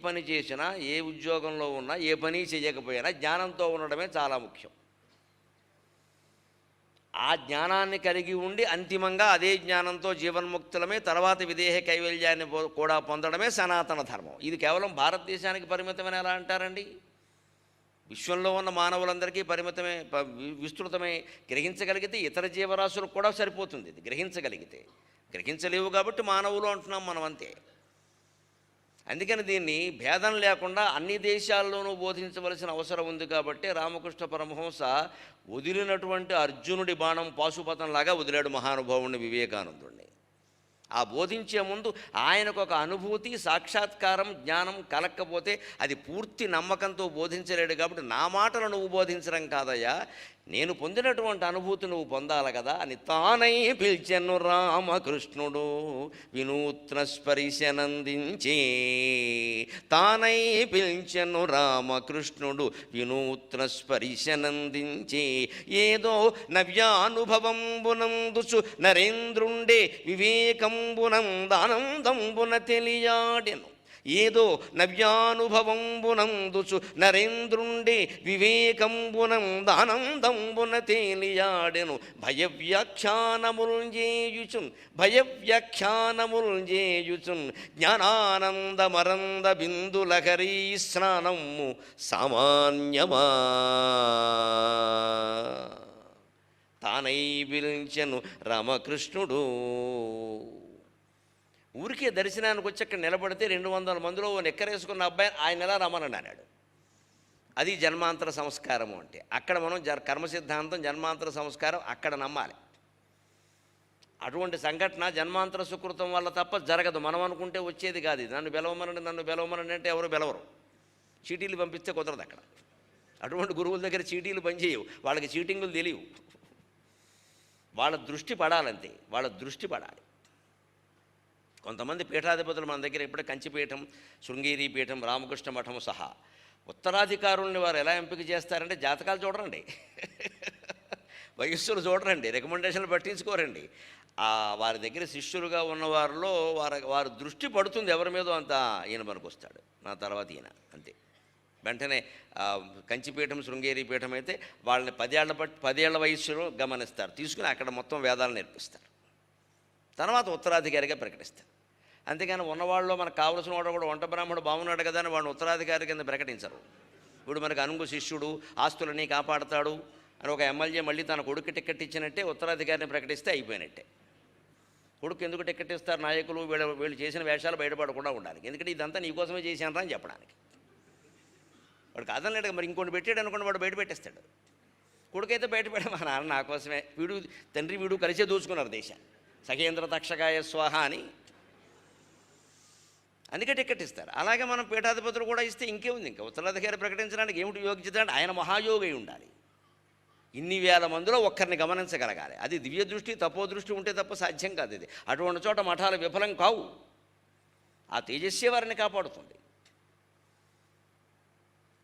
పని చేసినా, ఏ ఉద్యోగంలో ఉన్నా, ఏ పని చేయకపోయినా జ్ఞానంతో ఉండడమే చాలా ముఖ్యం. ఆ జ్ఞానాన్ని కలిగి ఉండి అంతిమంగా అదే జ్ఞానంతో జీవన్ముక్తులమే, తర్వాత విదేహ కైవల్యాన్ని కూడా పొందడమే సనాతన ధర్మం. ఇది కేవలం భారతదేశానికి పరిమితమని ఎలా అంటారండి? విశ్వంలో ఉన్న మానవులందరికీ పరిమితమే, విస్తృతమే. గ్రహించగలిగితే ఇతర జీవరాశులకు కూడా సరిపోతుంది. ఇది గ్రహించగలిగితే. గ్రహించలేవు కాబట్టి మానవులు అంటున్నాం మనం, అంతే. అందుకని దీన్ని భేదం లేకుండా అన్ని దేశాల్లోనూ బోధించవలసిన అవసరం ఉంది. కాబట్టి రామకృష్ణ పరమహంస వదిలినటువంటి అర్జునుడి బాణం పాశుపతంలాగా వదిలాడు మహానుభావుడిని, వివేకానందుడిని. ఆ బోధించే ముందు ఆయనకు ఒక అనుభూతి, సాక్షాత్కారం, జ్ఞానం కలక్కపోతే అది పూర్తి నమ్మకంతో బోధించలేడు. కాబట్టి నా మాటలు నువ్వు బోధించడం కాదయ్యా, నేను పొందినటువంటి అనుభూతి నువ్వు పొందాలి కదా అని తానై పిలిచెను రామకృష్ణుడు వినూత్న స్పరిశనందించే. తానై పిలిచెను రామకృష్ణుడు వినూత్న స్పరిశనందించే. ఏదో నవ్యానుభవంబునందుచు నరేంద్రుండే వివేకంబునం దానందంబున తెలియాడెను. ఏదో నవ్యానుభవంబునందుచు నరేంద్రుండే వివేకంబునం దానందంబున తేలియాడెను. భయవ్యాఖ్యానముల్జేయుచున్ జ్ఞానానందమరంద బిందులహరీ స్నానము సామాన్యమా. తానై పిలిచెను రామకృష్ణుడు. ఊరికే దర్శనానికి వచ్చి అక్కడ నిలబడితే 200 మందిలో నెక్కరేసుకున్న అబ్బాయి ఆయన ఎలా రమ్మనండి అన్నాడు. అది జన్మాంతర సంస్కారము అంటే. అక్కడ మనం కర్మ సిద్ధాంతం, జన్మాంతర సంస్కారం అక్కడ నమ్మాలి. అటువంటి సంఘటన జన్మాంతర సుకృతం వల్ల తప్ప జరగదు. మనం అనుకుంటే వచ్చేది కాదు. నన్ను బెలవమనండి అంటే ఎవరు బెలవరు. చీటీలు పంపిస్తే కుదరదు అక్కడ. అటువంటి గురువుల దగ్గర చీటీలు పనిచేయవు, వాళ్ళకి చీటింగులు తెలియవు. వాళ్ళ దృష్టి పడాలంతే, వాళ్ళ దృష్టి పడాలి. కొంతమంది పీఠాధిపతులు మన దగ్గర ఇప్పుడే కంచిపీఠం, శృంగేరి పీఠం, రామకృష్ణ మఠం సహా ఉత్తరాధికారుల్ని వారు ఎలా ఎంపిక చేస్తారంటే జాతకాలు చూడరండి, వయస్సులు చూడరండి, రికమెండేషన్లు పట్టించుకోరండి. వారి దగ్గర శిష్యులుగా ఉన్నవారిలో వారి దృష్టి పడుతుంది ఎవరి మీదో, అంత ఈయన మనకు వస్తాడు, నా తర్వాత ఈయన, అంతే. వెంటనే కంచిపీఠం, శృంగేరి పీఠం అయితే వాళ్ళని 10 ఏళ్ల వయస్సులో గమనిస్తారు, తీసుకుని అక్కడ మొత్తం వేదాలు నేర్పిస్తారు, తర్వాత ఉత్తరాధికారిగా ప్రకటిస్తారు. అంతేగాని ఉన్నవాళ్ళలో మనకు కావలసిన వాడు కూడా వంట బ్రాహ్మణుడు బాగున్నాడు కదా అని వాడిని ఉత్తరాధికారి కింద ప్రకటించరు. ఇప్పుడు మనకు అనుగు శిష్యుడు, ఆస్తులని కాపాడతాడు అని ఒక ఎమ్మెల్యే మళ్ళీ తన కొడుకు టికెట్ ఇచ్చినట్టే ఉత్తరాధికారిని ప్రకటిస్తే అయిపోయినట్టే. కొడుకు ఎందుకు టికెట్ ఇస్తారు నాయకులు? వీళ్ళు చేసిన వేషాలు బయటపడకుండా ఉండాలి. ఎందుకంటే ఇదంతా నీకోసమే చేశానరా అని చెప్పడానికి. వాడు కాదన్నాడు, మరి ఇంకోటి పెట్టాడు అనుకోండి, వాడు బయట పెట్టేస్తాడు. కొడుకైతే బయట మా నాన్న నా కోసమే, తండ్రి వీడు కలిసే దోచుకున్నారు దేశాన్ని, సఖేంద్ర తక్షకాయ స్వాహ అని, అందుకే టికెట్ ఇస్తారు. అలాగే మనం పీఠాధిపతులు కూడా ఇస్తే ఇంకేముంది, ఇంకా ఉత్తరాధికారి ప్రకటించడానికి ఏమిటి యోగ్యత అంటే ఆయన మహాయోగి ఉండాలి. ఇన్ని వేల మందిలో ఒక్కరిని గమనించగలగాలి. అది దివ్య దృష్టి, తపో దృష్టి ఉంటే తప్ప సాధ్యం కాదు. ఇది అటువంటి చోట మఠాలు విఫలం కావు. ఆ తేజస్సే వారిని కాపాడుతుంది.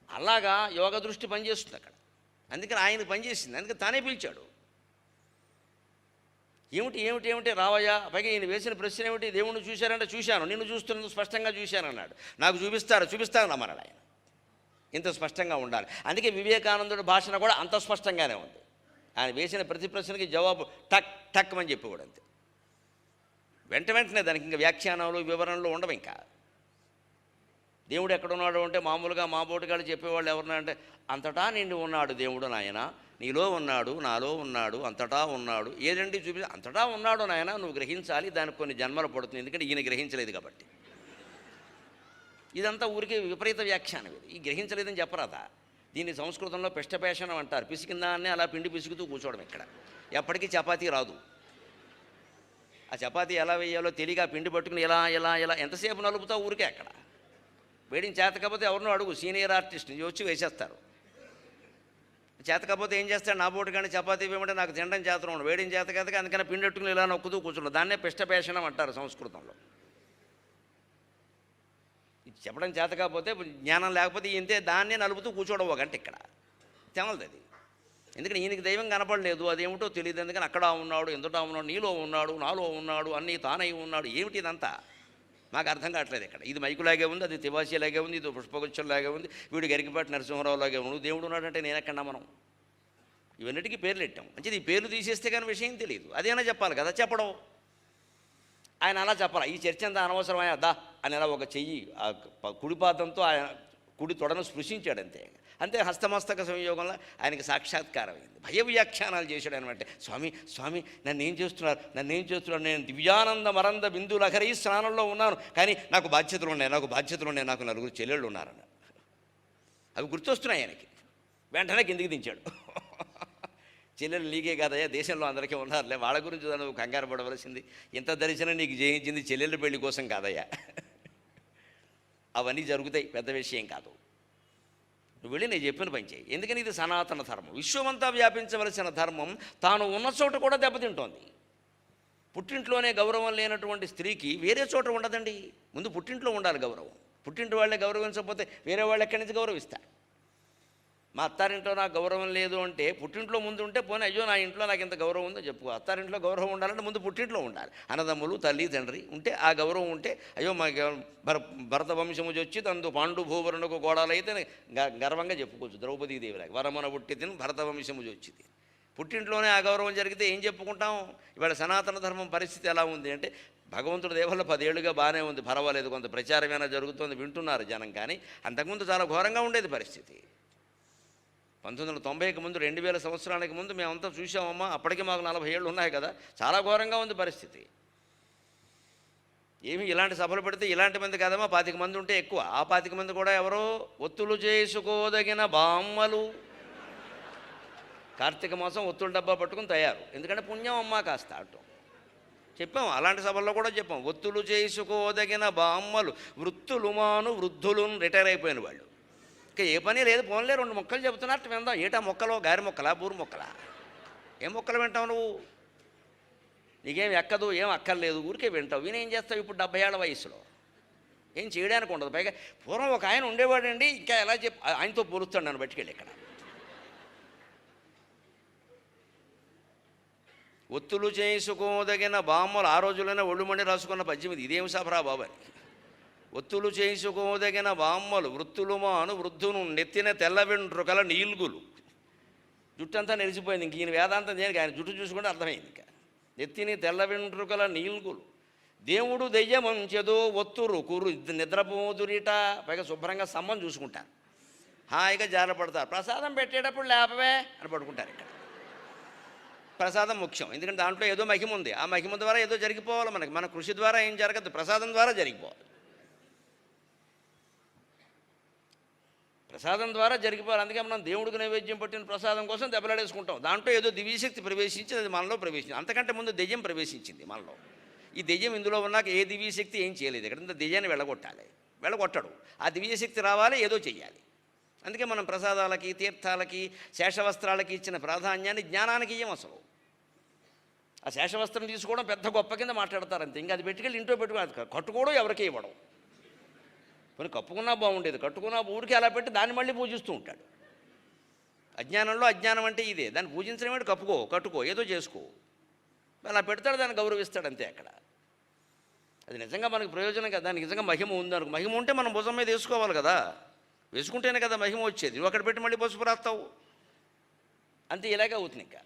అలాగా యోగ దృష్టి పనిచేస్తుంది అక్కడ. అందుకని ఆయన పనిచేసింది, అందుకని తానే పిలిచాడు. ఏమిటి రావయ్యా, పైగా ఈయన వేసిన ప్రశ్న ఏమిటి? దేవుణ్ణి చూశారంటే చూశాను, నిన్ను చూస్తున్నందుకు స్పష్టంగా చూశానన్నాడు. నాకు చూపిస్తాను అన్నాడు ఆయన. ఇంత స్పష్టంగా ఉండాలి. అందుకే వివేకానందుడి భాషణ కూడా అంత స్పష్టంగానే ఉంది. ఆయన వేసిన ప్రతి ప్రశ్నకి జవాబు టక్ అని చెప్పి కూడా అంతే. వెంటనే దానికి ఇంకా వ్యాఖ్యానాలు, వివరణలు ఉండవు. ఇంకా దేవుడు ఎక్కడున్నాడు అంటే మామూలుగా మా బోటిగాళ్ళు చెప్పేవాళ్ళు ఎవరన్నా అంటే, అంతటా నిండి ఉన్నాడు దేవుడు నాయన, నీలో ఉన్నాడు, నాలో ఉన్నాడు, అంతటా ఉన్నాడు. ఏదండి చూపి, అంతటా ఉన్నాడు నాయన, నువ్వు గ్రహించాలి, దానికి కొన్ని జన్మలు పడుతుంది, ఎందుకంటే ఈయన గ్రహించలేదు కాబట్టి. ఇదంతా ఊరికే విపరీత వ్యాఖ్యానం. ఇది ఈ గ్రహించలేదని చెప్పరాదా? దీన్ని సంస్కృతంలో పిష్టపేషణం అంటారు. పిసికిందాన్ని అలా పిండి పిసుకుతూ కూర్చోవడం. ఇక్కడ ఎప్పటికీ చపాతీ రాదు. ఆ చపాతీ ఎలా వేయాలో తెలియక పిండి పట్టుకుని ఇలా ఎంతసేపు నలుపుతావు ఊరికే. అక్కడ వేడిని చేత కాకపోతే ఎవరినో అడుగు, సీనియర్ ఆర్టిస్ట్ని వచ్చి వేసేస్తారు. చేత కాకపోతే ఏం చేస్తాడు, నా బోటు కానీ చపాతీ వేయమంటే నాకు తినడం చేతనం ఉండదు, వేడిని చేత కాదు, అందుకని పిండి పెట్టుకుని ఇలా నొక్కుతూ కూర్చున్నాడు. దాన్నే పిష్టపేషణం అంటారు సంస్కృతంలో. చెప్పడం చేత కాకపోతే, జ్ఞానం లేకపోతే ఇంతే, దాన్నే నలుపుతూ కూర్చోవడం ఒక గంట. ఇక్కడ తెమలది అది. ఎందుకని ఈయనకి దైవం కనపడలేదు, అదేమిటో తెలియదు. ఎందుకని అక్కడ ఉన్నాడు, ఎంతటా ఉన్నాడు, నీలో ఉన్నాడు, నాలో ఉన్నాడు, అన్నీ తానై ఉన్నాడు. ఏమిటి ఇదంతా? మాకు అర్థం కావట్లేదు ఇక్కడ. ఇది మైకులాగే ఉంది, అది తివాసీలాగే ఉంది, ఇది పుష్పగుచ్చంలాగే ఉంది, వీడు గరికపాటి నరసింహరావులాగే ఉంది. దేవుడు ఉన్నాడంటే నేనెక్కడా మనం ఇవన్నిటికీ పేర్లు పెట్టాం. మంచిది, ఈ పేర్లు తీసేస్తే కానీ విషయం తెలియదు. అదేనా చెప్పాలి కదా, చెప్పడం. ఆయన అలా చెప్పాలి. ఈ చర్చ అంతా అనవసరమైన దా అని అలా ఒక చెయ్యి ఆ కుడిపాదంతో ఆయన కుడి తొడను స్పృశించాడు అంతే. అంతే హస్తమస్తక సంయోగంలో ఆయనకి సాక్షాత్కారం అయింది. భయ వ్యాఖ్యానాలు చేశాడు అనమాట. స్వామి స్వామి నన్నేం చేస్తున్నారు, నేను దివ్యానంద మరంద బిందులహరి స్నానంలో ఉన్నాను, కానీ నాకు బాధ్యతలు ఉన్నాయి, నాకు నలుగురు చెల్లెళ్ళు ఉన్నారన్న. అవి గుర్తొస్తున్నాయి ఆయనకి. వెంటనే కిందికి దించాడు. చెల్లెలు నీకే కాదయ్యా, దేశంలో అందరికీ ఉన్నారులే, వాళ్ళ గురించి నువ్వు కంగారు పడవలసింది. ఇంత దర్శనం నీకు జయించింది చెల్లెళ్ళ పెళ్లి కోసం కాదయ్యా. అవన్నీ జరుగుతాయి, పెద్ద విషయం కాదు. నువ్వు వెళ్ళి నేను చెప్పిన పని చేయి. ఎందుకని ఇది సనాతన ధర్మం, విశ్వమంతా వ్యాపించవలసిన ధర్మం తాను ఉన్న చోట కూడా దెబ్బతింటోంది. పుట్టింట్లోనే గౌరవం లేనటువంటి స్త్రీకి వేరే చోట ఉండదండి. ముందు పుట్టింట్లో ఉండాలి గౌరవం. పుట్టింటి వాళ్ళే గౌరవించకపోతే వేరే వాళ్ళు ఎక్కడి నుంచి గౌరవిస్తారు? మా అత్తారింట్లో నాకు గౌరవం లేదు అంటే పుట్టింట్లో ముందు ఉంటే పోనీ అయ్యో నా ఇంట్లో నాకు ఇంత గౌరవం ఉందో చెప్పుకో. అత్తారింట్లో గౌరవం ఉండాలంటే ముందు పుట్టింట్లో ఉండాలి. అన్నదమ్ములు, తల్లి, తండ్రి ఉంటే ఆ గౌరవం ఉంటే అయ్యో మా భరత వంశము వచ్చి తందు పాండు భూవరుణకు గోడాలైతే గర్వంగా చెప్పుకోవచ్చు. ద్రౌపదీదేవిలాగా వరమన పుట్టి తిని భరత వంశము వచ్చింది. పుట్టింట్లోనే ఆ గౌరవం జరిగితే ఏం చెప్పుకుంటాం? ఇవాళ సనాతన ధర్మం పరిస్థితి ఎలా ఉంది అంటే భగవంతుడి దేవల్ల 10 ఏళ్ళుగా బాగానే ఉంది, పర్వాలేదు, కొంత ప్రచారమైనా జరుగుతుంది, వింటున్నారు జనం. కానీ అంతకుముందు చాలా ఘోరంగా ఉండేది పరిస్థితి. 1990కి ముందు 2000 సంవత్సరానికి ముందు మేమంతా చూసామమ్మా. అప్పటికి మాకు 40 ఏళ్ళు ఉన్నాయి కదా. చాలా ఘోరంగా ఉంది పరిస్థితి. ఏమి ఇలాంటి సభలు పెడితే ఇలాంటి మంది కాదమ్మా, 25 మంది ఉంటే ఎక్కువ. ఆ 25 మంది కూడా ఎవరో ఒత్తులు చేసుకోదగిన బామ్మలు. కార్తీక మాసం ఒత్తుల డబ్బా పట్టుకుని తయారు. ఎందుకంటే పుణ్యం అమ్మా కాస్త అటు చెప్పాం. అలాంటి సభల్లో కూడా చెప్పాం. ఒత్తులు చేసుకోదగిన బామ్మలు వృత్తులు మాను వృద్ధులు రిటైర్ అయిపోయిన వాళ్ళు. ఇంకా ఏ పని లేదు, పోన్లే 2 మొక్కలు చెబుతున్నట్టు విందాం. ఏటా మొక్కలో గారి మొక్కలా, బూరు మొక్కలా? ఏం మొక్కలు వింటావు నువ్వు? నీకేం ఎక్కదు, ఏం అక్కర్లేదు, ఊరికే వింటావు. వినేం చేస్తావు? ఇప్పుడు 70 ఏళ్ల వయసులో ఏం చేయడానికి ఉండదు. పైగా పూర్వం ఒక ఆయన ఉండేవాడండి, ఇంకా ఎలా ఆయనతో పోలుస్తాడు నన్ను బయటికెళ్ళి. ఇక్కడ ఒత్తులు చేసుకోదగిన బామ్మలు ఆ రోజుల్లోనే ఒళ్ళుమండి రాసుకున్న పద్యం ఇది. ఇదేం సభరా బాబు అని. ఒత్తులు చేసుకోదగిన బామ్మలు వృత్తులు మాను వృద్ధును నెత్తిన తెల్ల వెంట్రుకల నీల్గులు. జుట్టంతా నెరిసిపోయింది. ఇంక ఈయన వేదాంతం చేయడానికి ఆయన జుట్టు చూసుకుంటే అర్థమైంది. ఇంకా నెత్తిని తెల్ల వెంట్రుకల నీల్గులు దేవుడు దెయ్యమంచెదో ఒత్తురు కురు నిద్రపోదురిట. పైగా శుభ్రంగా సమ్మం చూసుకుంటారు, హాయిగా జారపడతారు. ప్రసాదం పెట్టేటప్పుడు లేపవే అని పడుకుంటారు. ఇక్కడ ప్రసాదం ముఖ్యం, ఎందుకంటే దాంట్లో ఏదో మహిమ ఉంది. ఆ మహిమ ద్వారా ఏదో జరిగిపోవాలి. మన కృషి ద్వారా ఏం జరగదు, ప్రసాదం ద్వారా జరిగిపోవాలి. ప్రసాదం ద్వారా జరిగిపోవాలి. అందుకే మనం దేవుడికి నైవేద్యం పట్టిన ప్రసాదం కోసం దెబ్బలాడేసుకుంటాం. దాంట్లో ఏదో దివ్యశక్తి ప్రవేశించి అది మనలో ప్రవేశించింది. అంతకంటే ముందు దెయ్యం ప్రవేశించింది మనలో. ఈ దెయ్యం ఇందులో ఉన్నాక ఏ దివ్యశక్తి ఏం చేయలేదు. ఇక్కడ దెయ్యాన్ని వెళ్ళగొట్టాలి, వెళ్ళగొట్టడు. ఆ దివ్యశక్తి రావాలి, ఏదో చెయ్యాలి. అందుకే మనం ప్రసాదాలకి, తీర్థాలకి, శేషవస్త్రాలకి ఇచ్చిన ప్రాధాన్యాన్ని జ్ఞానానికి ఇయ్యం అసలు. ఆ శేషవస్త్రం తీసుకోవడం పెద్ద గొప్ప కింద మాట్లాడతారు అంతే. ఇంకా అది పెట్టుకెళ్ళి ఇంట్లో పెట్టుకోవాలి. కట్టుకోవడం ఎవరికీ ఇవ్వడం. కొన్ని కప్పుకున్నా బాగుండేది, కట్టుకున్నా ఊరికి అలా పెట్టి దాన్ని మళ్ళీ పూజిస్తూ ఉంటాడు. అజ్ఞానంలో అజ్ఞానం అంటే ఇదే. దాన్ని పూజించడం ఏంటి? కప్పుకో, కట్టుకో, ఏదో చేసుకో, అలా పెడతాడు, దాన్ని గౌరవిస్తాడు అంతే. అక్కడ అది నిజంగా మనకు ప్రయోజనం కదా. దానికి నిజంగా మహిమ ఉందనుకో, మహిమ ఉంటే మనం భుజం మీద వేసుకోవాలి కదా. వేసుకుంటేనే కదా మహిమ వచ్చేది. నువ్వు అక్కడ పెట్టి మళ్ళీ పసుపు రాస్తావు అంతే. ఇలాగే అవుతుంది. ఇంకా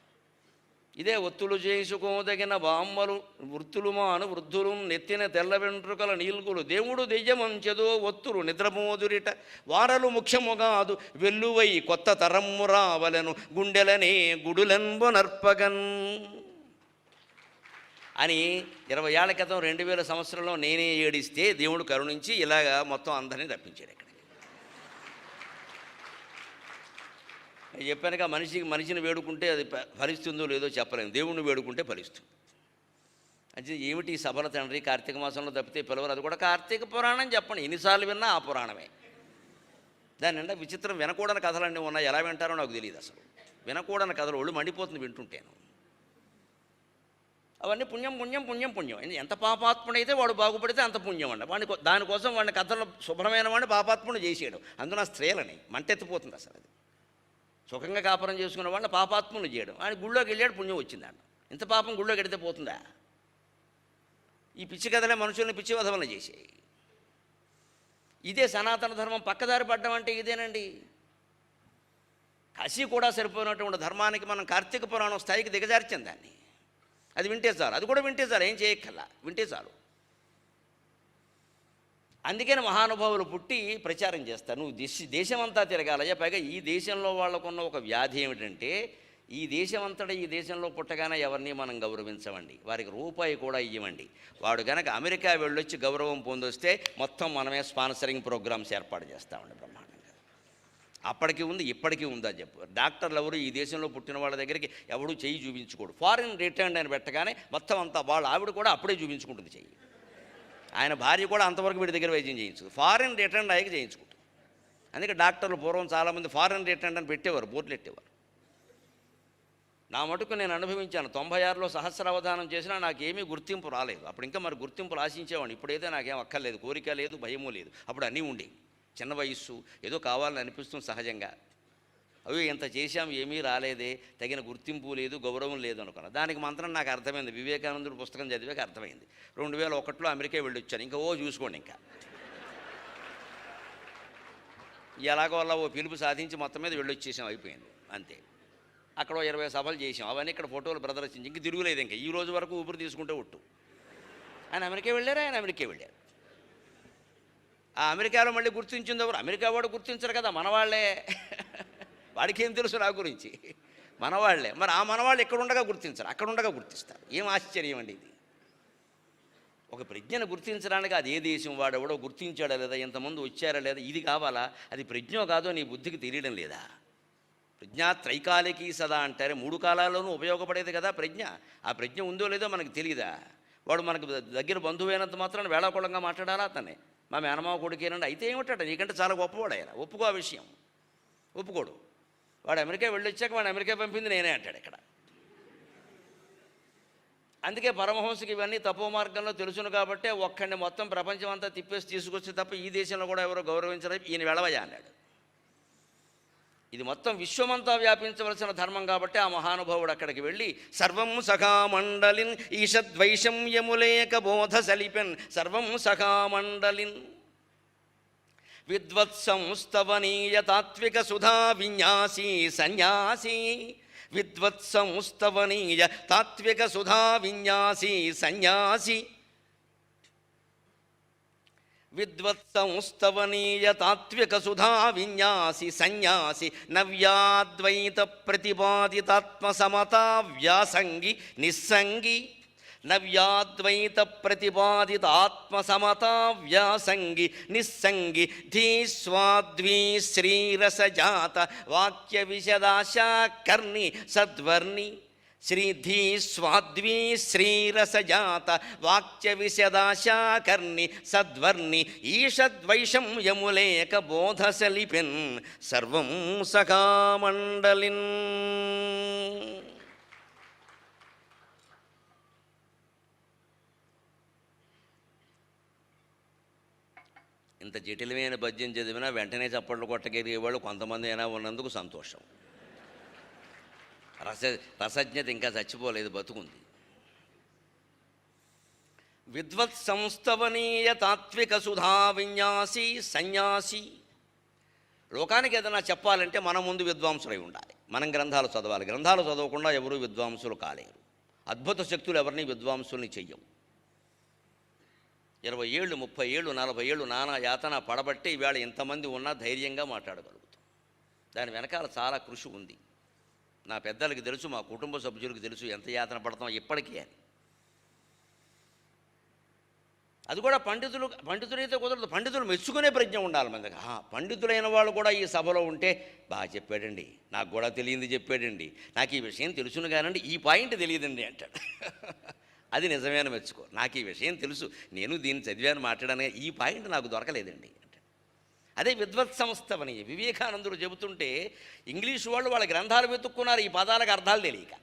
ఇదే ఒత్తులు చేసుకోదగిన బామ్మలు వృత్తులు మాను వృద్ధులు నెత్తిన తెల్ల వెంట్రుకల నీల్గులు దేవుడు దెయ్యమంచెదో ఒత్తులు నిద్రమోదురిట వారలు ముఖ్యముగాదు వెల్లువై కొత్త తరమ్ము రావలను గుండెలనే గుడులెన్బు నర్పగన్ అని 20 ఏళ్ల క్రితం 2000 సంవత్సరంలో నేనే ఏడిస్తే దేవుడు కరుణించి ఇలాగా మొత్తం అందరినీ రప్పించాడు. ఇక్కడ నేను చెప్పానుగా, మనిషిని వేడుకుంటే అది ఫలిస్తుందో లేదో చెప్పలేము, దేవుణ్ణి వేడుకుంటే ఫలిస్తుంది. అంటే ఏమిటి ఈ సభల తండ్రి? కార్తీక మాసంలో తప్పితే పిలవరు. అది కూడా కార్తీక పురాణం చెప్పండి. ఎన్నిసార్లు విన్నా ఆ పురాణమే. దాని నిండా విచిత్రం వినకూడని కథలన్నీ ఉన్నాయి. ఎలా వింటారో నాకు తెలియదు అసలు. వినకూడని కథలు ఒళ్ళు మండిపోతుంది వింటుంటేను. అవన్నీ పుణ్యం పుణ్యం పుణ్యం పుణ్యం. ఎంత పాపాత్ముడైతే వాడు బాగుపడితే అంత పుణ్యం అండి. దానికోసం వాడిని కథలు శుభ్రమైన వాడిని పాపాత్ముడు చేసేయడం. అందులో స్త్రీలని మంటెత్తిపోతుంది అసలు. అది సుఖంగా కాపురం చేసుకున్న వాళ్ళని పాపాత్ములు చేయడం. ఆయన గుళ్ళోకి వెళ్ళాడు, పుణ్యం వచ్చిందంట. ఇంత పాపం గుళ్ళోకి వెడితే పోతుందా? ఈ పిచ్చి కథలే మనుషుల్ని పిచ్చి వధవలను చేసాయి. ఇదే సనాతన ధర్మం పక్కదారి పడ్డం అంటే ఇదేనండి. కసి కూడా సరిపోయినటువంటి ధర్మానికి మనం కార్తీక పురాణం స్థాయికి దిగజార్చాం దాన్ని. అది వింటే చాలు, అది కూడా వింటే చాలు, ఏం చేయక్కర్లా, వింటే చాలు. అందుకని మహానుభావులు పుట్టి ప్రచారం చేస్తారు. నువ్వు దేశమంతా తిరగాలయ్యా. పైగా ఈ దేశంలో వాళ్ళకున్న ఒక వ్యాధి ఏమిటంటే, ఈ దేశమంతటా ఈ దేశంలో పుట్టగానే ఎవరిని మనం గౌరవించమండి, వారికి రూపాయి కూడా ఇవ్వమండి. వాడు గనక అమెరికా వెళ్ళొచ్చి గౌరవం పొందొస్తే మొత్తం మనమే స్పాన్సరింగ్ ప్రోగ్రామ్స్ ఏర్పాటు చేస్తామండి బ్రహ్మాండంగా. అప్పటికి ఉంది, ఇప్పటికీ ఉందా చెప్పు. డాక్టర్లు ఎవరు ఈ దేశంలో పుట్టిన వాళ్ళ దగ్గరికి ఎవడూ చెయ్యి చూపించుకోడు. ఫారిన్ రిటర్న్ అని పెట్టగానే మొత్తం అంతా వాళ్ళ ఆవిడ కూడా అప్పుడే చూపించుకుంటుంది చెయ్యి. ఆయన భార్య కూడా అంతవరకు వీడి దగ్గర వైద్యం చేయించుకుంది, ఫారిన్ రిటర్న్ అయ్యి చేయించుకుంటుంది. అందుకే డాక్టర్లు పూర్వం చాలామంది ఫారిన్ రిటర్న్ అని పెట్టేవారు, బోర్డులు పెట్టేవారు. నా మటుకు నేను అనుభవించాను. 96లో సహస్రావధానం చేసినా నాకేమీ గుర్తింపు రాలేదు. అప్పుడు ఇంకా మరి గుర్తింపులు ఆశించేవాడిని. ఇప్పుడైతే నాకేం అక్కర్లేదు, కోరిక లేదు, భయమూ లేదు. అప్పుడు అన్నీ ఉండేవి. చిన్న వయస్సు, ఏదో కావాలని అనిపిస్తుంది సహజంగా. అవి ఎంత చేశాం, ఏమీ రాలేదే, తగిన గుర్తింపు లేదు, గౌరవం లేదు అనుకున్నా. దానికి మంత్రం నాకు అర్థమైంది. వివేకానందుడు పుస్తకం చదివాక అర్థమైంది. 2001లో అమెరికా వెళ్ళొచ్చాను. ఇంకా చూసుకోండి, ఇంకా ఎలాగో అలా పిలుపు సాధించి మొత్తం మీద వెళ్ళొచ్చేసాం, అయిపోయింది అంతే. అక్కడ 20 సభలు చేసాం. అవన్నీ ఇక్కడ ఫోటోలు ప్రదర్శించి ఇంక తిరుగులేదు. ఇంకా ఈ రోజు వరకు ఊపిరి తీసుకుంటే ఒట్టు. ఆయన అమెరికా వెళ్ళారు, ఆ అమెరికాలో మళ్ళీ గుర్తించింది ఎవరు? అమెరికా వాడు గుర్తించరు కదా, మనవాళ్లే. వాడికేం తెలుసు నా గురించి, మనవాళ్లే. మరి ఆ మనవాళ్ళు ఎక్కడుండగా గుర్తించరు, అక్కడుండగా గుర్తిస్తారు. ఏం ఆశ్చర్యం అండి ఇది. ఒక ప్రజ్ఞను గుర్తించడానికి అది ఏ దేశం వాడెవడో గుర్తించాడా లేదా, ఎంతమంది వచ్చారా లేదా, ఇది కావాలా? అది ప్రజ్ఞో కాదో నీ బుద్ధికి తెలియడం లేదా? ప్రజ్ఞ త్రైకాలికి సదా అంటారే, 3 కాలాల్లోనూ ఉపయోగపడేది కదా ప్రజ్ఞ. ఆ ప్రజ్ఞ ఉందో లేదో మనకు తెలియదా? వాడు మనకు దగ్గర బంధువైనంత మాత్రాన్ని వేళాకోళంగా మాట్లాడాలా అతనే? మా మేనమావ కొడుకేనండి, అయితే ఏమిటట, నీకంటే చాలా గొప్పవాడు ఆయన. ఒప్పుకో ఆ విషయం, ఒప్పుకోడు. వాడు అమెరికా వెళ్ళొచ్చాక వాడు అమెరికా పంపింది నేనే అంటాడు ఇక్కడ. అందుకే పరమహంసకి ఇవన్నీ తపో మార్గంలో తెలుసును కాబట్టే ఒక్కడిని మొత్తం ప్రపంచం అంతా తిప్పేసి తీసుకొచ్చి తప్ప ఈ దేశంలో కూడా ఎవరో గౌరవించలేదు. ఈయన వెళ్ళవయ్యా అన్నాడు. ఇది మొత్తం విశ్వమంతా వ్యాపించవలసిన ధర్మం కాబట్టి ఆ మహానుభావుడు అక్కడికి వెళ్ళి సర్వం సఖామండలిన్ ఈషద్వైషం యములేక బోధ సలిపెన్ సర్వం సఖామండలిన్ విద్వత్సంస్తవనీయ తాత్విక సుధా విన్యాసీ సన్యాసీ విద్వత్సంస్తవనీయ తాత్విక సుధా విన్యాసీ సన్యాసి విద్వత్సంస్తవనీయ తాత్విక సుధా విన్యాసి సన్యాసి నవ్యాద్వైత ప్రతిపాదితాత్మ సమతా వ్యాసంగి నిస్సంగి నవ్యాద్వైత ప్రతిపాదిత ఆత్మసమతా వ్యాసంగి నిస్సంగి ధీస్వాద్వీ శ్రీరసజాత వాక్య విశదాశా కర్ణి సద్వర్ణి శ్రీధీ స్వాద్వీ శ్రీరసజాత వాక్య విశదాశా కర్ణి సద్వర్ణి ఈషద్వైషం యములేక బోధసలిపెన్ సర్వం సఖామండలిన్. ఇంత జటిలమైన పద్యం చదివినా వెంటనే చప్పట్లు కొట్టగలిగేవాళ్ళు కొంతమంది అయినా ఉన్నందుకు సంతోషం. రసజ్ఞత ఇంకా చచ్చిపోలేదు, బతుకుంది. విద్వత్ సంస్తవనీయ తాత్విక సుధా విన్యాసి సన్యాసి. లోకానికి ఏదైనా చెప్పాలంటే మన ముందు విద్వాంసులై ఉండాలి. మనం గ్రంథాలు చదవాలి. గ్రంథాలు చదవకుండా ఎవరూ విద్వాంసులు కాలేరు. అద్భుత శక్తులు ఎవరిని విద్వాంసుల్ని చెయ్యవు. 20 ఏళ్ళు 30 ఏళ్ళు 40 ఏళ్ళు నానా యాతన పడబట్టే ఈవేళ ఇంతమంది ఉన్నా ధైర్యంగా మాట్లాడగలుగుతాం. దాని వెనకాల చాలా కృషి ఉంది. నా పెద్దలకి తెలుసు, మా కుటుంబ సభ్యులకు తెలుసు ఎంత యాతన పడతాం ఇప్పటికీ అని. అది కూడా పండితులైతే కుదరదు. పండితులు మెచ్చుకునే ప్రజ్ఞ ఉండాలి మన దగ్గర. పండితులైన వాళ్ళు కూడా ఈ సభలో ఉంటే బాగా చెప్పాడండి, నాకు కూడా తెలియంది చెప్పాడండి, నాకు ఈ విషయం తెలుసును కానండి ఈ పాయింట్ తెలియదండి అంటాడు. అది నిజమైన మెచ్చుకో. నాకు ఈ విషయం తెలుసు, నేను దీన్ని చదివాను మాట్లాడాను, ఈ పాయింట్ నాకు దొరకలేదండి అంటే. అదే విద్వత్ సంస్థవని వివేకానందుడు చెబుతుంటే ఇంగ్లీషు వాళ్ళు వాళ్ళ గ్రంథాలు వెతుక్కున్నారు ఈ పదాలకు అర్థాలు తెలియక.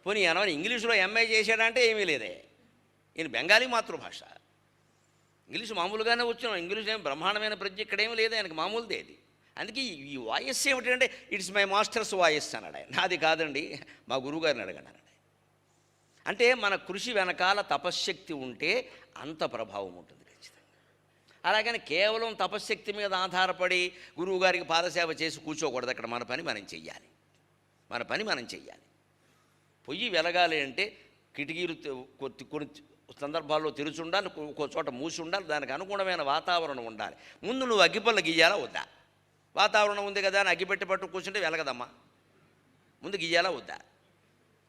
పోనీ అనవని ఇంగ్లీషులో ఎంఏ చేశాడంటే ఏమీ లేదే. ఈయన బెంగాలీ మాతృభాష, ఇంగ్లీషు మామూలుగానే వచ్చినాం. ఇంగ్లీషు ఏమి బ్రహ్మాండమైన ప్రజ్ఞ ఇక్కడేమీ లేదు, ఆయనకు మామూలుదే అది. అందుకే ఈ వాయిస్ ఏమిటంటే ఇట్స్ మై మాస్టర్స్ వాయిస్ అన్నాడు ఆయన. నాది కాదండి, మా గురువుగారిని అడగండి అన్నాడు. అంటే మన కృషి వెనకాల తపశ్శక్తి ఉంటే అంత ప్రభావం ఉంటుంది ఖచ్చితంగా. అలాగని కేవలం తపశ్శక్తి మీద ఆధారపడి గురువుగారికి పాదసేవ చేసి కూర్చోకూడదు. అక్కడ మన పని మనం చెయ్యాలి. మన పని మనం చెయ్యాలి. పొయ్యి వెలగాలి అంటే కిటికీలు కొన్ని సందర్భాల్లో తెరిచి ఉండాలి, ఒక్కో చోట మూసి ఉండాలి, దానికి అనుగుణమైన వాతావరణం ఉండాలి. ముందు నువ్వు అగ్గిపల్ల గీయాలా వద్దా? వాతావరణం ఉంది కదా అని అగ్గిపెట్టి పట్టు కూర్చుంటే వెలగదమ్మా. ముందు గీయాలా వద్దా?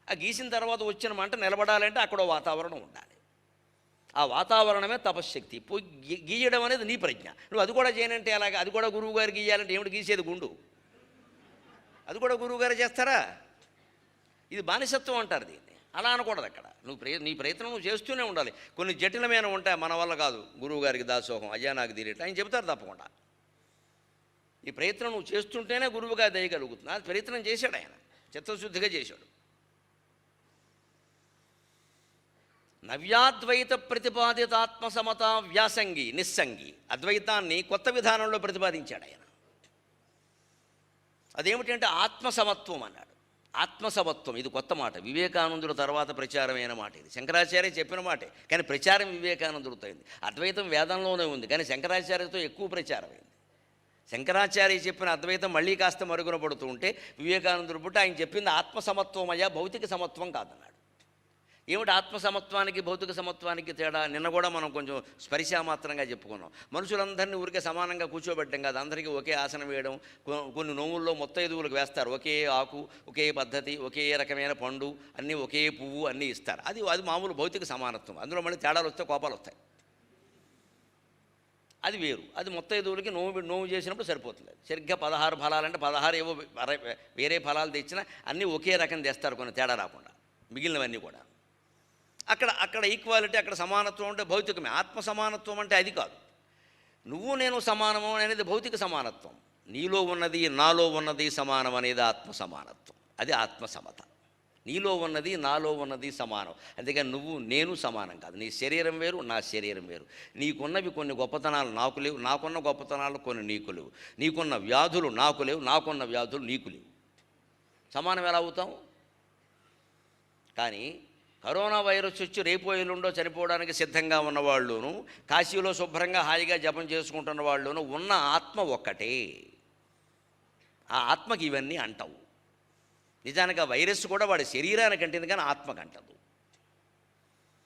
ఆ గీసిన తర్వాత వచ్చిన మంట నిలబడాలంటే అక్కడో వాతావరణం ఉండాలి. ఆ వాతావరణమే తపశ్శక్తి. పోయి గీయడం అనేది నీ ప్రజ్ఞ. నువ్వు అది కూడా చేయనంటే అలాగే. అది కూడా గురువుగారు గీయాలంటే ఏమిటి గీసేది? గుండు. అది కూడా గురువుగారు చేస్తారా? ఇది బానిసత్వం అంటారు దీన్ని. అలా అనకూడదు. అక్కడ నీ ప్రయత్నం నువ్వు చేస్తూనే ఉండాలి. కొన్ని జటిలమైన ఉంటాయి, మన వల్ల కాదు, గురువుగారికి దాసోహం, అయ్యా నాకు తీరేట ఆయన చెబుతారు తప్పకుండా. ఈ ప్రయత్నం నువ్వు చేస్తుంటేనే గురువుగా దయగలుగుతుంది. అది ప్రయత్నం చేశాడు ఆయన, చిత్తశుద్ధిగా చేశాడు. నవ్యాద్వైత ప్రతిపాదిత ఆత్మసమత వ్యాసంగి నిస్సంగి అద్వైతాన్ని కొత్త విధానంలో ప్రతిపాదించాడు ఆయన. అదేమిటంటే ఆత్మసమత్వం అన్నాడు. ఆత్మసమత్వం ఇది కొత్త మాట. వివేకానందుడు తర్వాత ప్రచారమైన మాట ఇది. శంకరాచార్య చెప్పిన మాటే, కానీ ప్రచారం వివేకానందుడితో అయింది. అద్వైతం వేదంలోనే ఉంది, కానీ శంకరాచార్యతో ఎక్కువ ప్రచారమైంది. శంకరాచార్య చెప్పిన అద్వైతం మళ్ళీ కాస్త మరుగున పడుతూ ఉంటే వివేకానందుడు పుట్టి ఆయన చెప్పింది ఆత్మసమత్వమయ్యా, భౌతిక సమత్వం కాదన్నాడు. ఏమిటి ఆత్మసమత్వానికి భౌతిక సమత్వానికి తేడా? నిన్న కూడా మనం కొంచెం స్పరిశామాత్రంగా చెప్పుకున్నాం. మనుషులందరినీ ఊరికే సమానంగా కూర్చోబెట్టడం కాదు, అందరికీ ఒకే ఆసనం వేయడం. కొన్ని నోముల్లో ముత్తైదువులకు వేస్తారు, ఒకే ఆకు, ఒకే పద్ధతి, ఒకే రకమైన పండు, అన్నీ ఒకే పువ్వు అన్నీ ఇస్తారు. అది మామూలు భౌతిక సమానత్వం. అందులో మళ్ళీ తేడాలు వస్తే కోపాలు వస్తాయి. అది వేరు. అది ముత్తైదువులకి నోము చేసినప్పుడు సరిపోతుంది. సరిగ్గా 16 ఫలాలంటే 16 ఏవో వేరే ఫలాలు తెచ్చినా అన్నీ ఒకే రకం తెస్తారు, కొన్ని తేడా రాకుండా, మిగిలినవన్నీ కూడా. అక్కడ ఈక్వాలిటీ, అక్కడ సమానత్వం అంటే భౌతికమే. ఆత్మ సమానత్వం అంటే అది కాదు. నువ్వు నేను సమానము అనేది భౌతిక సమానత్వం. నీలో ఉన్నది నాలో ఉన్నది సమానం అనేది ఆత్మ సమానత్వం. అది ఆత్మసమత. నీలో ఉన్నది నాలో ఉన్నది సమానం. అందుకని నువ్వు నేను సమానం కాదు. నీ శరీరం వేరు, నా శరీరం వేరు. నీకున్నవి కొన్ని గొప్పతనాలు నాకు లేవు, నాకున్న గొప్పతనాలు కొన్ని నీకు లేవు. నీకున్న వ్యాధులు నాకు లేవు, నాకున్న వ్యాధులు నీకు లేవు. సమానం ఎలా అవుతాం? కానీ కరోనా వైరస్ వచ్చి రేపో ఎల్లుండో చనిపోవడానికి సిద్ధంగా ఉన్నవాళ్ళును, కాశీలో శుభ్రంగా హాయిగా జపం చేసుకుంటున్న వాళ్ళును ఉన్న ఆత్మ ఒక్కటే. ఆ ఆత్మకి ఇవన్నీ అంటవు. నిజానికి ఆ వైరస్ కూడా వాడి శరీరానికి అంటింది, కానీ ఆత్మకు అంటదు.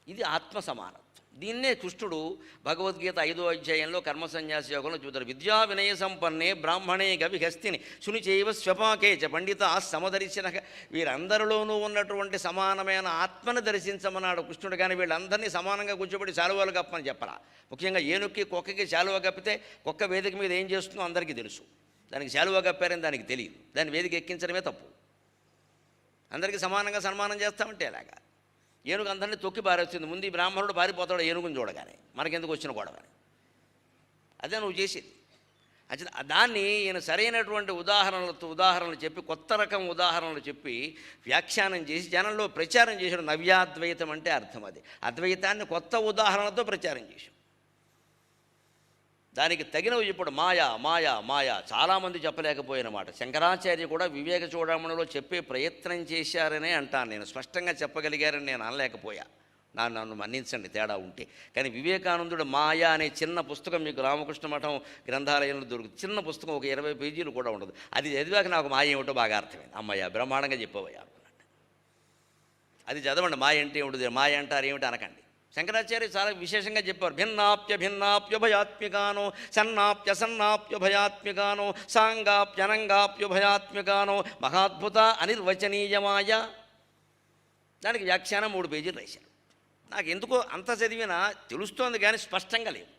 ఇది ఆత్మ సమానత్వం. దీన్నే కృష్ణుడు భగవద్గీత 5వ అధ్యాయంలో కర్మ సన్యాస యోగంలో చూస్తారు. విద్యా వినయ సంపన్నే బ్రాహ్మణే గవిహస్తిని శునిచైవ స్వపాకే చ పండిత సమదర్శన. వీరందరిలోనూ ఉన్నటువంటి సమానమైన ఆత్మను దర్శించమన్నాడు కృష్ణుడు. కానీ వీళ్ళందరినీ సమానంగా కూర్చోబెట్టి శాలువాలు కప్పని చెప్పరా. ముఖ్యంగా ఏనుక్కి కుక్కకి శాలువ కప్పితే కుక్క వేదిక మీద ఏం చేస్తుందో అందరికీ తెలుసు. దానికి శాలువ కప్పారని దానికి తెలియదు. దాన్ని వేదిక ఎక్కించడమే తప్పు. అందరికీ సమానంగా సన్మానం చేస్తామంటే ఎలాగా? ఏనుగు అందరినీ తొక్కి పారేస్తుంది. ముందు ఈ బ్రాహ్మణుడు పారిపోతాడు ఏనుగుని చూడగానే, మనకెందుకు వచ్చిన గొడవని. అదే నువ్వు చేసేది. అంటే దాన్ని ఈయన సరైనటువంటి ఉదాహరణలు చెప్పి, కొత్త రకం ఉదాహరణలు చెప్పి వ్యాఖ్యానం చేసి జనంలో ప్రచారం చేశాడు. నవ్యాద్వైతం అంటే అర్థం అది. అద్వైతాన్ని కొత్త ఉదాహరణలతో ప్రచారం చేశాడు. దానికి తగినవి ఇప్పుడు మాయా మాయా మాయా చాలామంది చెప్పలేకపోయిన మాట. శంకరాచార్య కూడా వివేక చూడమణిలో చెప్పే ప్రయత్నం చేశారనే అంటాను నేను. స్పష్టంగా చెప్పగలిగారని నేను అనలేకపోయా. నన్ను మన్నించండి తేడా ఉంటే. కానీ వివేకానందుడు మాయా అనే చిన్న పుస్తకం మీకు రామకృష్ణ మఠం గ్రంథాలయంలో దొరుకుతుంది. చిన్న పుస్తకం, ఒక 20 పేజీలు కూడా ఉండదు. అది చదివాక నాకు మాయ ఏమిటో బాగా అర్థమైంది. అమ్మయ్య బ్రహ్మాండంగా చెప్పవయ్యా అనుకున్నాడు. అది చదవండి. మాయ అంటే ఏమిటి, మాయ అంటారు ఏమిటి అనకండి. శంకరాచార్య చాలా విశేషంగా చెప్పారు. భిన్నాప్యభిన్నాప్యుభయాత్మికానో సన్నాప్యసన్నాప్యుభయాత్మికానో సాంగాప్యనంగాప్యుభయాత్మికానో మహాద్భుత అనిర్వచనీయమాయ. దానికి వ్యాఖ్యానం 3 పేజీలు రాశారు. నాకు ఎందుకో అంత చదివినా తెలుస్తోంది, కానీ స్పష్టంగా లేదు.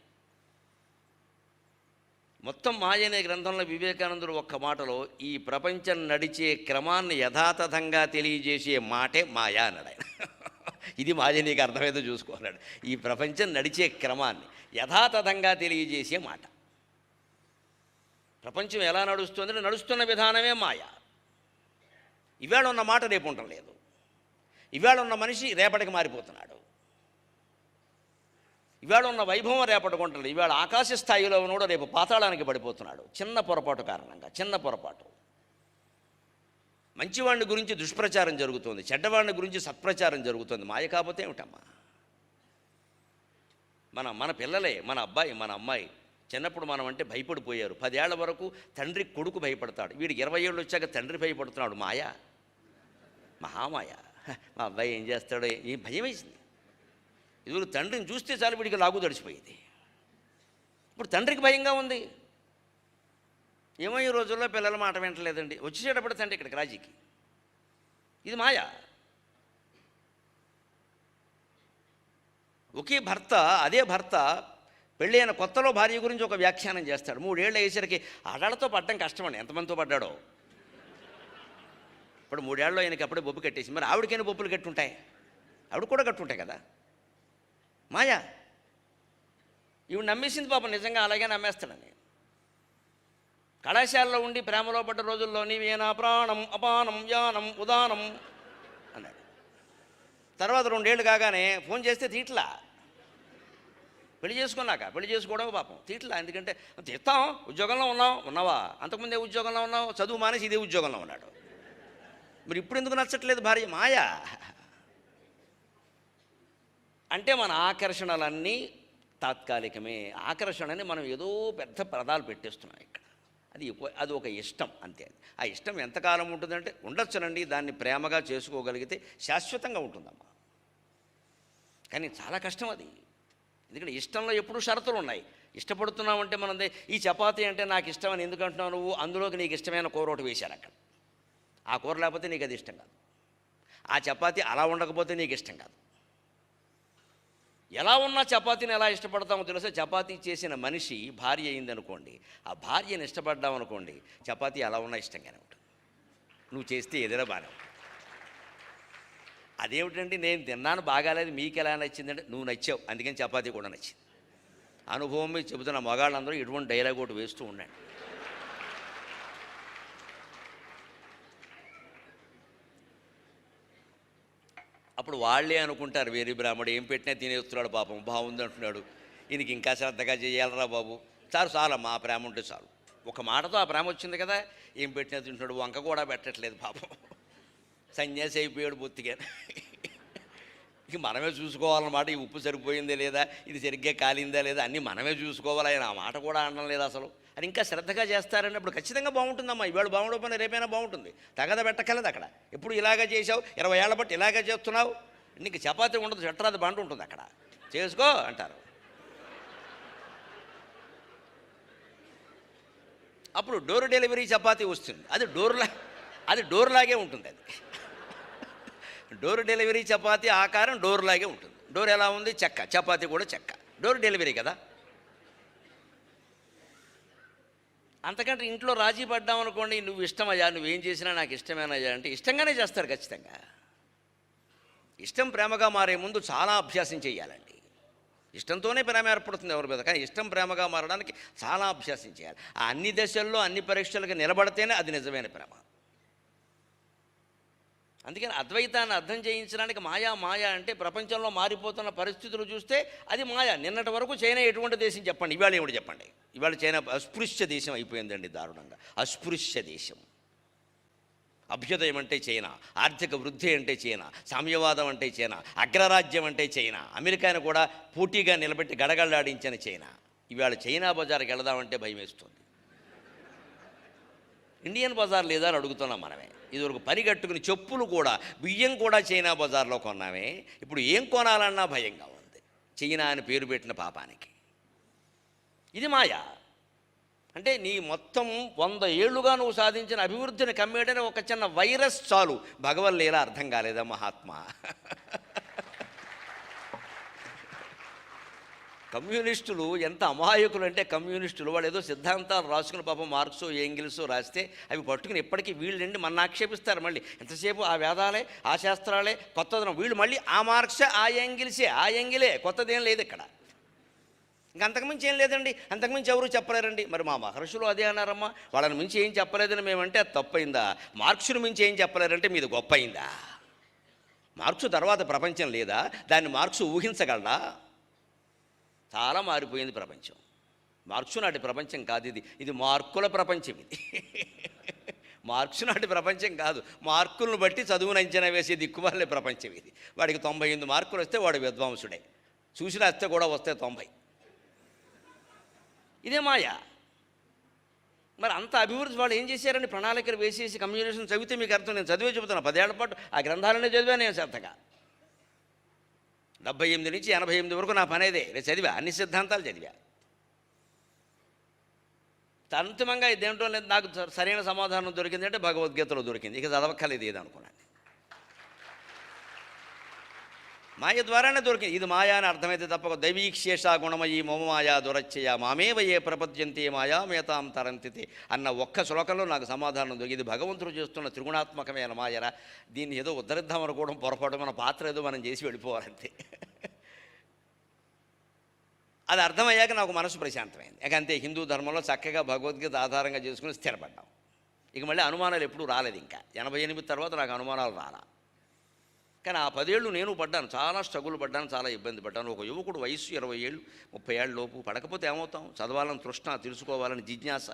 మొత్తం మాయ అనే గ్రంథంలో వివేకానందుడు ఒక్క మాటలో ఈ ప్రపంచం నడిచే క్రమాన్ని యథాతథంగా తెలియజేసే మాటే మాయా అన్నాడు ఆయన. ఇది మాయ, నీకు అర్థమైతే చూసుకోవాలన్నాడు. ఈ ప్రపంచం నడిచే క్రమాన్ని యథాతథంగా తెలియజేసే మాట. ప్రపంచం ఎలా నడుస్తుందంటే నడుస్తున్న విధానమే మాయ. ఇవాళ ఉన్న మాట రేపు ఉండటం లేదు. ఇవాళ ఉన్న మనిషి రేపటికి మారిపోతున్నాడు. ఇవాళ ఉన్న వైభవం రేపటికి ఉంటుంది. ఇవాళ ఆకాశ స్థాయిలో కూడా రేపు పాతాళానికి పడిపోతున్నాడు. చిన్న పొరపాటు కారణంగా, చిన్న పొరపాటు. మంచివాడిని గురించి దుష్ప్రచారం జరుగుతుంది, చెడ్డవాడిని గురించి సత్ప్రచారం జరుగుతుంది. మాయ కాకపోతే ఏమిటమ్మా? మన పిల్లలే, మన అబ్బాయి మన అమ్మాయి చిన్నప్పుడు మనం అంటే భయపడిపోయారు. 10 ఏళ్ల వరకు తండ్రి కొడుకు భయపడతాడు. వీడికి 20 ఏళ్ళు వచ్చాక తండ్రి భయపడుతున్నాడు. మాయ, మహామాయ. మా అబ్బాయి ఏం చేస్తాడో ఈ భయం వేసింది. ఇదివరకు తండ్రిని చూస్తే చాలు వీడికి లాగు తడిచిపోయేది. ఇప్పుడు తండ్రికి భయంగా ఉంది. ఏమో ఈ రోజుల్లో పిల్లల మాట వింటలేదండి. వచ్చేటప్పుడు తండ్రి ఇక్కడికి రాజీకి. ఇది మాయ. ఒకే భర్త, అదే భర్త పెళ్ళైన కొత్తలో భార్య గురించి ఒక వ్యాఖ్యానం చేస్తాడు. 3 ఏళ్ళు అయ్యేసరికి ఆడాళ్ళతో పడ్డం కష్టమండి. ఎంతమందితో పడ్డాడో. ఇప్పుడు 3 ఏళ్ళలో ఆయనకి అప్పుడే బొబ్బు కట్టేసి, మరి ఆవిడకైనా బొబ్బులు కట్టుంటాయి, ఆవిడ కూడా కట్టుంటాయి కదా. మాయా. ఇవి నమ్మేసింది పాపం, నిజంగా అలాగే నమ్మేస్తాడని. కళాశాలలో ఉండి ప్రేమలో పడ్డ రోజుల్లో నీవేనా ప్రాణం అపానం యానం ఉదానం అన్నాడు. తర్వాత 2 ఏళ్ళు కాగానే ఫోన్ చేస్తే తీట్లా. పెళ్లి చేసుకోవడం పాపం తీట్లా. ఎందుకంటే తీస్తాం, ఉద్యోగంలో ఉన్నావా? అంతకుముందే ఉద్యోగంలో ఉన్నావు, చదువు మానేసి ఇదే ఉద్యోగంలో ఉన్నాడు. మరి ఇప్పుడు ఎందుకు నచ్చట్లేదు భార్య? మాయా. అంటే మన ఆకర్షణలన్నీ తాత్కాలికమే. ఆకర్షణని మనం ఏదో పెద్ద పదాలు పెట్టేస్తున్నాం ఇక్కడ. అది ఒక ఇష్టం అంతే. ఆ ఇష్టం ఎంతకాలం ఉంటుందంటే ఉండొచ్చునండి. దాన్ని ప్రేమగా చేసుకోగలిగితే శాశ్వతంగా ఉంటుందమ్మా. కానీ చాలా కష్టం అది. ఎందుకంటే ఇష్టంలో ఎప్పుడూ షరతులు ఉన్నాయి. ఇష్టపడుతున్నామంటే మనం ఈ చపాతీ అంటే నాకు ఇష్టం అని ఎందుకు అంటున్నావు నువ్వు? అందులోకి నీకు ఇష్టమైన కూర ఒకటి వేశారు అక్కడ. ఆ కూర లేకపోతే నీకు అది ఇష్టం కాదు. ఆ చపాతీ అలా ఉండకపోతే నీకు ఇష్టం కాదు. ఎలా ఉన్నా చపాతీని ఎలా ఇష్టపడతామో తెలుసా? చపాతీ చేసిన మనిషి భార్య అయిందనుకోండి, ఆ భార్యను ఇష్టపడ్డామనుకోండి, చపాతీ ఎలా ఉన్నా ఇష్టంగానే ఉంటుంది. నువ్వు చేస్తే ఏదైనా బాగానే ఉంటుంది. అదేమిటండి నేను తిన్నాను బాగాలేదు మీకు ఎలా నచ్చిందంటే నువ్వు నచ్చావు అందుకని చపాతీ కూడా నచ్చింది. అనుభవం మీద చెబుతున్న మగాళ్ళందరూ ఇటువంటి డైలాగ్ ఒకటి వేస్తూ ఉండండి. అప్పుడు వాళ్ళే అనుకుంటారు, వేరే బ్రాహ్మడు ఏం పెట్టినా తినేస్తున్నాడు పాపం, బాగుంది అంటున్నాడు, ఈయనకి ఇంకా శ్రద్ధగా చేయాలరా బాబు. చాలమ్మా ఆ ప్రేమ ఉంటే చాలు. ఒక మాటతో ఆ ప్రేమ వచ్చింది కదా. ఏం పెట్టినా తింటున్నాడు, వంక కూడా పెట్టట్లేదు పాపం, సన్యాసి అయిపోయాడు బొత్తిగా. ఇక మనమే చూసుకోవాలన్నమాట. ఈ ఉప్పు సరిపోయిందే లేదా, ఇది సరిగ్గా కాలిందా లేదా అన్నీ మనమే చూసుకోవాలి. ఆయన ఆ మాట కూడా అనడం లేదు అసలు. అది ఇంకా శ్రద్ధగా చేస్తారని అప్పుడు ఖచ్చితంగా బాగుంటుందమ్మా. ఇవాళ బాగుండకపోయినా రేపైనా బాగుంటుంది. తగద పెట్టకలేదు అక్కడ. ఎప్పుడు ఇలాగ చేసావు, 20 ఏళ్ల బట్టి ఇలాగే చేస్తున్నావు, నీకు చపాతీ ఉండదు, చట్టరాది బంట ఉంటుంది అక్కడ, చేసుకో అంటారు. అప్పుడు డోర్ డెలివరీ చపాతీ వస్తుంది. అది డోర్లాగే ఉంటుంది. అది డోర్ డెలివరీ చపాతీ ఆకారం డోర్లాగే ఉంటుంది. డోర్ ఎలా ఉంది? చెక్క. చపాతీ కూడా చెక్క. డోర్ డెలివరీ కదా. అంతకంటే ఇంట్లో రాజీ పడ్డామనుకోండి, నువ్వు ఇష్టమయ్యా, నువ్వేం చేసినా నాకు ఇష్టమేనయ్యా అంటే ఇష్టంగానే చేస్తారు ఖచ్చితంగా. ఇష్టం ప్రేమగా మారే ముందు చాలా అభ్యాసం చేయాలండి. ఇష్టంతోనే ప్రేమ ఏర్పడుతుంది ఎవరి మీద, కానీ ఇష్టం ప్రేమగా మారడానికి చాలా అభ్యాసం చేయాలి. ఆ అన్ని దశల్లో అన్ని పరీక్షలకు నిలబడితేనే అది నిజమైన ప్రేమ. అందుకని అద్వైతాన్ని అర్థం చేయించడానికి మాయా అంటే ప్రపంచంలో మారిపోతున్న పరిస్థితులు చూస్తే అది మాయా. నిన్నటి వరకు చైనా ఎటువంటి దేశం చెప్పండి, ఇవాళ ఏమిటి చెప్పండి? ఇవాళ చైనా అస్పృశ్య దేశం అయిపోయిందండి, దారుణంగా అస్పృశ్య దేశం. అభ్యుదయం అంటే చైనా, ఆర్థిక వృద్ధి అంటే చైనా, సామ్యవాదం అంటే చైనా, అగ్రరాజ్యం అంటే చైనా, అమెరికాను కూడా పోటీగా నిలబెట్టి గడగడలాడించిన చైనా. ఇవాళ చైనా బజార్కి వెళదామంటే భయం వేస్తుంది. ఇండియన్ బజార్ లేదా అని అడుగుతున్నాం మనమే. ఇదివరకు పరిగట్టుకుని చెప్పులు కూడా, బియ్యం కూడా చైనా బజార్లో కొన్నామే. ఇప్పుడు ఏం కొనాలన్నా భయంగా ఉంది, చైనా అని పేరు పెట్టిన పాపానికి. ఇది మాయా. అంటే నీ మొత్తం 100 ఏళ్లుగా నువ్వు సాధించిన అభివృద్ధిని కమ్మేయడానికి ఒక చిన్న వైరస్ చాలు. భగవల్లీల అర్థం కాలేదా మహాత్మా? కమ్యూనిస్టులు ఎంత అమాయకులు అంటే, కమ్యూనిస్టులు వాళ్ళు ఏదో సిద్ధాంతాలు రాసుకుని పాపం మార్క్సో ఎంగిల్సో రాస్తే అవి పట్టుకుని ఎప్పటికీ వీళ్ళండి మన ఆక్షేపిస్తారు. మళ్ళీ ఎంతసేపు ఆ వేదాలే ఆ శాస్త్రాలే కొత్తదనం, వీళ్ళు మళ్ళీ ఆ మార్క్సే ఆ ఎంగిలే కొత్తదేం లేదు ఇక్కడ. ఇంక అంతకుమించి ఏం లేదండి, అంతకుమించి ఎవరు చెప్పలేరండి. మరి మా మహర్షులు అదే అన్నారమ్మా, వాళ్ళని మించి ఏం చెప్పలేదని మేమంటే అది తప్పయిందా? మార్క్సును మించి ఏం చెప్పలేరంటే మీది గొప్ప అయిందా? మార్క్సు తర్వాత ప్రపంచం లేదా? దాన్ని మార్క్సు ఊహించగలడా? చాలా మారిపోయింది ప్రపంచం. మార్క్సు నాటి ప్రపంచం కాదు ఇది, ఇది మార్కుల ప్రపంచం. ఇది మార్క్స్ నాటి ప్రపంచం కాదు, మార్కులను బట్టి చదువును అంచనా వేసే దిక్కుమాలే ప్రపంచం ఇది. వాడికి 98 మార్కులు వస్తే వాడు విద్వాంసుడే, చూసి రాస్తే కూడా వస్తే 90. ఇదే మాయా. మరి అంత అభివృద్ధి వాళ్ళు ఏం చేశారని ప్రణాళికలు వేసేసి కమ్యూనికేషన్ చదివితే మీకు అర్థం. నేను చదివే చెబుతున్నా, 10 ఏళ్ల పాటు ఆ గ్రంథాలనే చదివాను నేను శ్రద్ధగా. 78 నుంచి 88 వరకు నా పని అదే. నేను చదివా, అన్ని సిద్ధాంతాలు చదివా. అంతిమంగా ఇదేంటో లేదు, నాకు సరైన సమాధానం దొరికింది అంటే భగవద్గీతలో దొరికింది, ఇక చదవక్కర్లేదు ఇది అనుకున్నాను. మాయ ద్వారానే దొరికింది. ఇది మాయా అని అర్థమైతే తప్ప దైవీక్షేష గుణమయీ మమ మాయా దురచ్చయ మామేవ ఏ ప్రపద్యంతే మాయా మేతాం తరంతితే అన్న ఒక్క శ్లోకంలో నాకు సమాధానం దొరికి. ఇది భగవంతుడు చేస్తున్న త్రిగుణాత్మకమైన మాయరా, దీన్ని ఏదో ఉద్ధరిద్దాం అనుకోవడం పొరపాటు, మన పాత్ర ఏదో మనం చేసి వెళ్ళిపోవాలంతే. అది అర్థమయ్యాక నాకు మనసు ప్రశాంతమైంది. ఇక అంతే, హిందూ ధర్మంలో చక్కగా భగవద్గీత ఆధారంగా చేసుకుని స్థిరపడ్డాం. ఇక మళ్ళీ అనుమానాలు ఎప్పుడూ రాలేదు. ఇంకా 88 తర్వాత నాకు అనుమానాలు రాలా. కానీ ఆ 10 ఏళ్ళు నేను పడ్డాను, చాలా స్ట్రగుల్ పడ్డాను, చాలా ఇబ్బంది పడ్డాను. ఒక యువకుడు వయస్సు 20 ఏళ్ళు 30 ఏళ్ళ లోపు పడకపోతే ఏమవుతాం? చదవాలని తృష్ణ, తెలుసుకోవాలని జిజ్ఞాస.